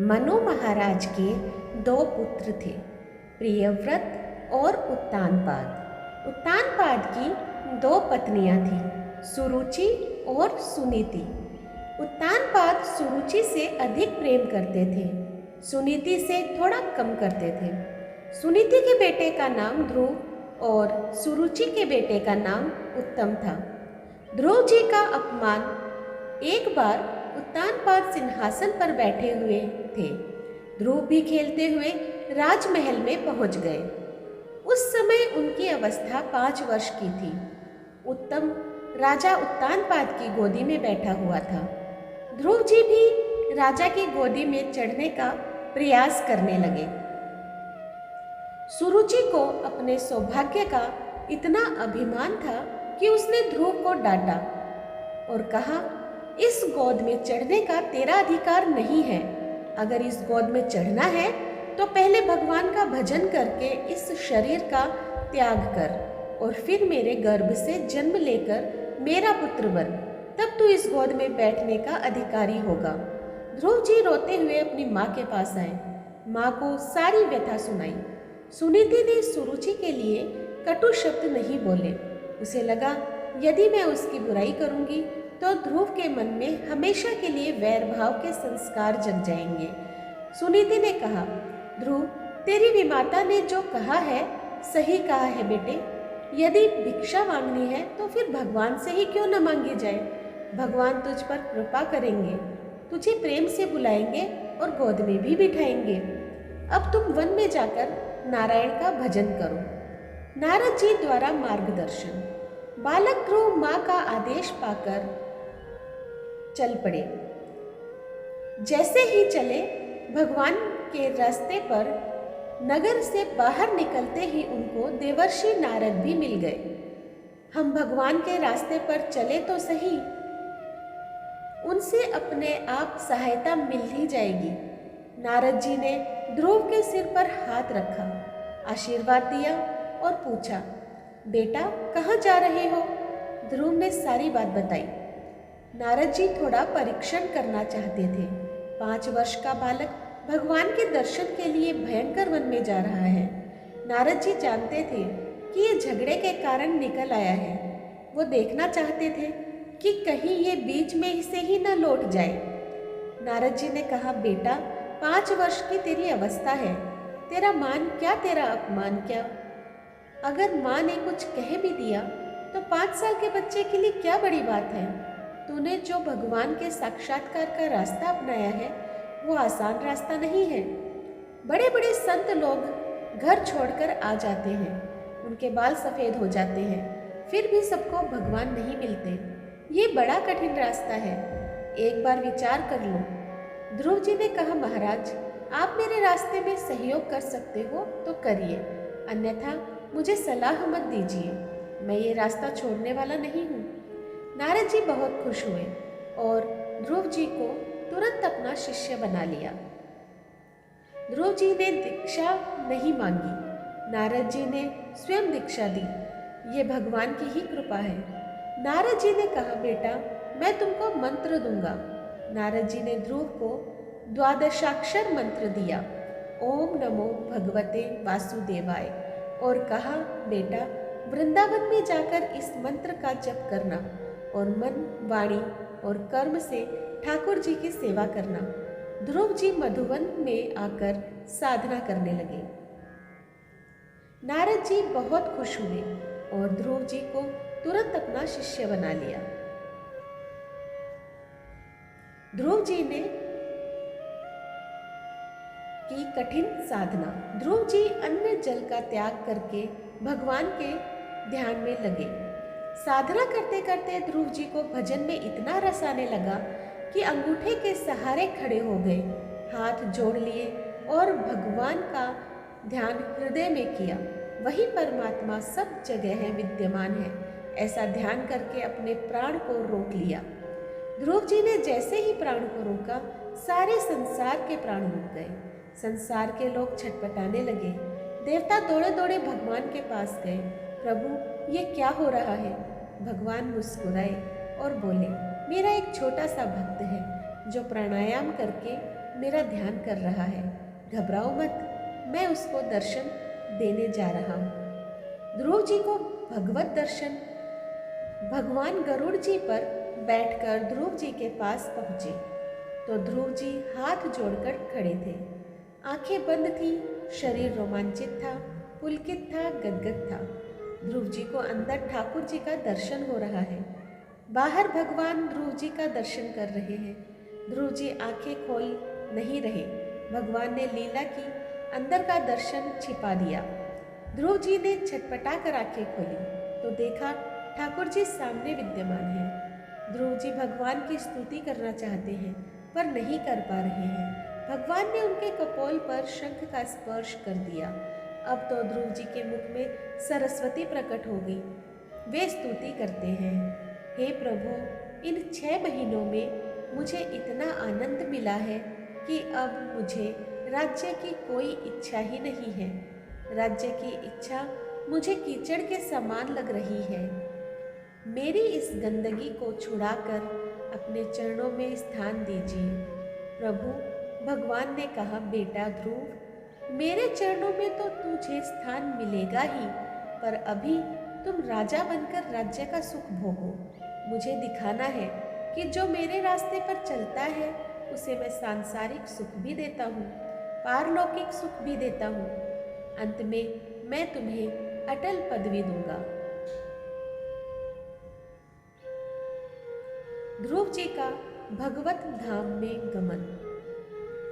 मनु महाराज के दो पुत्र थे, प्रियव्रत और उत्तानपाद। उत्तानपाद की दो पत्नियां थीं, सुरुचि और सुनीति। उत्तानपाद सुरुचि से अधिक प्रेम करते थे, सुनीति से थोड़ा कम करते थे। सुनीति के बेटे का नाम ध्रुव और सुरुचि के बेटे का नाम उत्तम था। ध्रुव जी का अपमान एक बार उत्तानपाद सिंहासन पर बैठे हुए थे। ध्रुव भी खेलते हुए राजमहल में पहुंच गए। उस समय उनकी अवस्था 5 वर्ष की थी। उत्तम राजा उत्तानपाद की गोदी में बैठा हुआ था। ध्रुव जी भी राजा की गोदी में चढ़ने का प्रयास करने लगे। सुरुचि को अपने सौभाग्य का इतना अभिमान था कि उसने ध्रुव को डांटा और कहा, इस गोद में चढ़ने का तेरा अधिकार नहीं है। अगर इस गोद में चढ़ना है तो पहले भगवान का भजन करके इस शरीर का त्याग कर और फिर मेरे गर्भ से जन्म लेकर मेरा पुत्र बन, तब तू इस गोद में बैठने का अधिकारी होगा। ध्रुव जी रोते हुए अपनी माँ के पास आए, माँ को सारी व्यथा सुनाई। सुनीति ने सुरुचि के लिए कटु शब्द नहीं बोले। उसे लगा यदि मैं उसकी बुराई करूंगी तो ध्रुव के मन में हमेशा के लिए वैर भाव के संस्कार जग जाएंगे। सुनीति ने कहा, ध्रुव, तेरी विमाता ने जो कहा है सही कहा है बेटे। यदि भिक्षा मांगनी है तो फिर भगवान से ही क्यों न मांगी जाए। भगवान तुझ पर कृपा करेंगे, तुझे प्रेम से बुलाएंगे और गोद में भी बिठाएंगे। अब तुम वन में जाकर नारायण का भजन करो। नारद जी द्वारा मार्गदर्शन। बालक ध्रुव माँ का आदेश पाकर चल पड़े। जैसे ही चले, भगवान के रास्ते पर नगर से बाहर निकलते ही उनको देवर्षि नारद भी मिल गए। हम भगवान के रास्ते पर चले तो सही, उनसे अपने आप सहायता मिल ही जाएगी। नारद जी ने ध्रुव के सिर पर हाथ रखा, आशीर्वाद दिया और पूछा, बेटा कहाँ जा रहे हो? ध्रुव ने सारी बात बताई। नारद जी थोड़ा परीक्षण करना चाहते थे। 5 वर्ष का बालक भगवान के दर्शन के लिए भयंकर वन में जा रहा है। नारद जी जानते थे कि ये झगड़े के कारण निकल आया है। वो देखना चाहते थे कि कहीं ये बीच में से ही न लौट जाए। नारद जी ने कहा, बेटा 5 वर्ष की तेरी अवस्था है, तेरा मान क्या तेरा अपमान क्या। अगर माँ ने कुछ कह भी दिया तो 5 साल के बच्चे के लिए क्या बड़ी बात है। तूने जो भगवान के साक्षात्कार का रास्ता अपनाया है वो आसान रास्ता नहीं है। बड़े बड़े संत लोग घर छोड़कर आ जाते हैं, उनके बाल सफ़ेद हो जाते हैं, फिर भी सबको भगवान नहीं मिलते। ये बड़ा कठिन रास्ता है, एक बार विचार कर लो। ध्रुव जी ने कहा, महाराज आप मेरे रास्ते में सहयोग कर सकते हो तो करिए, अन्यथा मुझे सलाह मत दीजिए, मैं ये रास्ता छोड़ने वाला नहीं हूँ। नारद जी बहुत खुश हुए और ध्रुव जी को तुरंत अपना शिष्य बना लिया। ध्रुव जी ने दीक्षा नहीं मांगी, नारद जी ने स्वयं दीक्षा दी। ये भगवान की ही कृपा है। नारद जी ने कहा, बेटा मैं तुमको मंत्र दूंगा। नारद जी ने ध्रुव को 12 मंत्र दिया, ओम नमो भगवते वासुदेवाय, और कहा, बेटा वृंदावन में जाकर इस मंत्र का जप करना और मन, वाणी और कर्म से ठाकुर जी की सेवा करना। ध्रुव जी मधुवन में आकर साधना करने लगे। नारद जी बहुत खुश हुए और ध्रुव जी को तुरंत अपना शिष्य बना लिया। ध्रुव जी ने की कठिन साधना। ध्रुव जी अन्न जल का त्याग करके भगवान के ध्यान में लगे। साधना करते करते ध्रुव जी को भजन में इतना रस आने लगा कि अंगूठे के सहारे खड़े हो गए, हाथ जोड़ लिए और भगवान का ध्यान हृदय में किया। वही परमात्मा सब जगह है, विद्यमान है, ऐसा ध्यान करके अपने प्राण को रोक लिया। ध्रुव जी ने जैसे ही प्राण को रोका, सारे संसार के प्राण रुक गए। संसार के लोग छटपटाने लगे। देवता दौड़े दौड़े भगवान के पास गए, प्रभु ये क्या हो रहा है। भगवान मुस्कुराए और बोले, मेरा एक छोटा सा भक्त है जो प्राणायाम करके मेरा ध्यान कर रहा है। घबराओ मत, मैं उसको दर्शन देने जा रहा हूँ। ध्रुव जी को भगवत दर्शन। भगवान गरुड़ जी पर बैठकर ध्रुव जी के पास पहुँचे तो ध्रुव जी हाथ जोड़कर खड़े थे। आंखें बंद थी, शरीर रोमांचित था, पुलकित था, गदगद था। ध्रुव जी को अंदर ठाकुर जी का दर्शन हो रहा है, बाहर भगवान ध्रुव जी का दर्शन कर रहे हैं। ध्रुव जी आंखें खोल नहीं रहे। भगवान ने लीला की, अंदर का दर्शन छिपा दिया। ध्रुव जी ने छटपटा कर आंखें खोली तो देखा ठाकुर जी सामने विद्यमान हैं। ध्रुव जी भगवान की स्तुति करना चाहते हैं पर नहीं कर पा रहे हैं। भगवान ने उनके कपोल पर शंख का स्पर्श कर दिया। अब तो ध्रुव जी के मुख में सरस्वती प्रकट हो गई। वे स्तुति करते हैं, हे प्रभु, इन 6 महीनों में मुझे इतना आनंद मिला है कि अब मुझे राज्य की कोई इच्छा ही नहीं है। राज्य की इच्छा मुझे कीचड़ के समान लग रही है। मेरी इस गंदगी को छुड़ाकर अपने चरणों में स्थान दीजिए। प्रभु, भगवान ने कहा, बेटा ध्रुव, मेरे चरणों में तो तुझे स्थान मिलेगा ही, पर अभी तुम राजा बनकर राज्य का सुख भोगो। मुझे दिखाना है कि जो मेरे रास्ते पर चलता है उसे मैं सांसारिक सुख भी देता हूँ, पारलौकिक सुख भी देता हूँ। अंत में मैं तुम्हें अटल पदवी दूंगा। ध्रुव जी का भगवत धाम में गमन।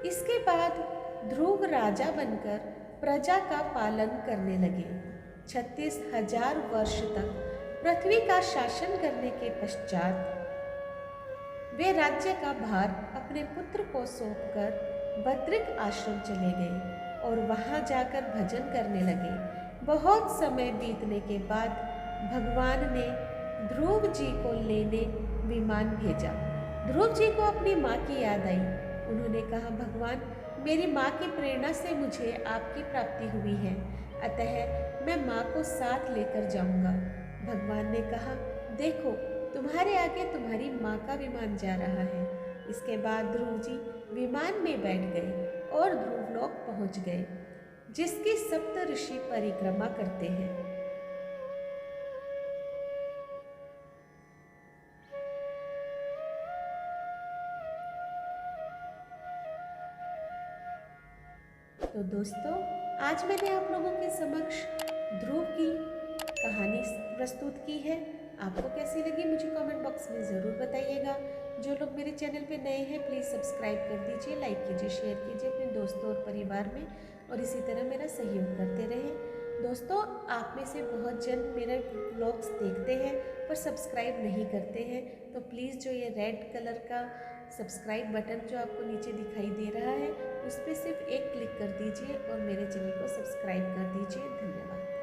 इसके बाद ध्रुव राजा बनकर प्रजा का पालन करने लगे। 36,000 वर्ष तक पृथ्वी का शासन करने के पश्चात वे राज्य का भार अपने पुत्र को सौंपकर बद्रिक आश्रम चले गए और वहां जाकर भजन करने लगे। बहुत समय बीतने के बाद भगवान ने ध्रुव जी को लेने विमान भेजा। ध्रुव जी को अपनी माँ की याद आई। उन्होंने कहा, भगवान, मेरी माँ की प्रेरणा से मुझे आपकी प्राप्ति हुई है, अतः मैं माँ को साथ लेकर जाऊंगा। भगवान ने कहा, देखो, तुम्हारे आगे तुम्हारी माँ का विमान जा रहा है। इसके बाद ध्रुव जी विमान में बैठ गए और ध्रुवलोक पहुंच गए, जिसकी सप्त ऋषि परिक्रमा करते हैं। तो दोस्तों, आज मैंने आप लोगों के समक्ष ध्रुव की कहानी प्रस्तुत की है। आपको कैसी लगी मुझे कमेंट बॉक्स में ज़रूर बताइएगा। जो लोग मेरे चैनल पे नए हैं प्लीज़ सब्सक्राइब कर दीजिए, लाइक कीजिए, शेयर कीजिए अपने दोस्तों और परिवार में, और इसी तरह मेरा सहयोग करते रहें। दोस्तों, आप में से बहुत जन मेरे व्लॉग्स देखते हैं पर सब्सक्राइब नहीं करते हैं, तो प्लीज़ जो ये रेड कलर का सब्सक्राइब बटन जो आपको नीचे दिखाई दे रहा है उस पर सिर्फ एक क्लिक कर दीजिए और मेरे चैनल को सब्सक्राइब कर दीजिए। धन्यवाद।